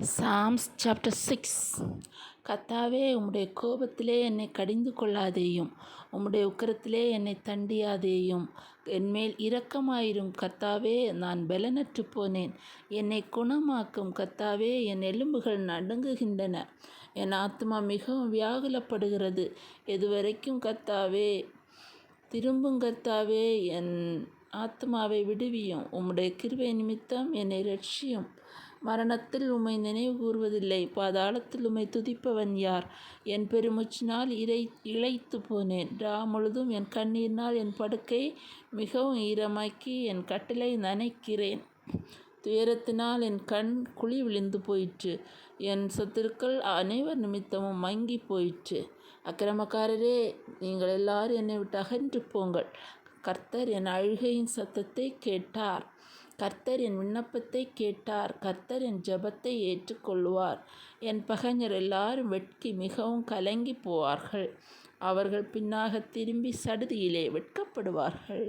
Psalms chapter 6. கர்த்தாவே, உம்முடைய கோபத்திலே என்னை கடிந்து கொள்ளாதேயும், உம்முடைய உக்கிரத்திலே என்னை தண்டியாதேயும். என்மேல் இரக்கமாயிரும் கர்த்தாவே, நான் பெலனற்று போனேன். என்னை குணமாக்கும் கர்த்தாவே, என் எலும்புகள் நடுங்குகின்றன. என் ஆத்துமா மிகவும் வியாகுலப்படுகிறது. எதுவரைக்கும் கர்த்தாவே? திரும்பும் கர்த்தாவே, என் ஆத்துமாவை விடுவியும். உம்முடைய கிருபை நிமித்தம் என்னை இரட்சியும். மரணத்தில் உம்மை நினைவு கூறுவதில்லை, பாதாளத்தில் உம்மை துதிப்பவன் யார்? என் பெருமூச்சினால் இளைத்து போனேன். முழுதும் என் கண்ணீரினால் என் படுக்கை மிகவும் ஈரமாக்கி என் கட்டிலை நனைக்கிறேன். துயரத்தினால் என் கண் குழி விழுந்து போயிற்று. என் சத்துருக்கள் அனைவர் நிமித்தமும் மங்கி போயிற்று. அக்கிரமக்காரரே, நீங்கள் எல்லாரும் என்னை விட்டு அகன்று போங்கள். கர்த்தர் என் அழுகையின் சத்தத்தை கேட்டார். கர்த்தர் என் விண்ணப்பத்தை கேட்டார். கர்த்தர் என் ஜெபத்தை ஏற்றுக்கொள்வார். என் பகைஞர் எல்லாரும் வெட்கி மிகவும் கலங்கி போவார்கள். அவர்கள் பின்னாக திரும்பி சடுதியிலே வெட்கப்படுவார்கள்.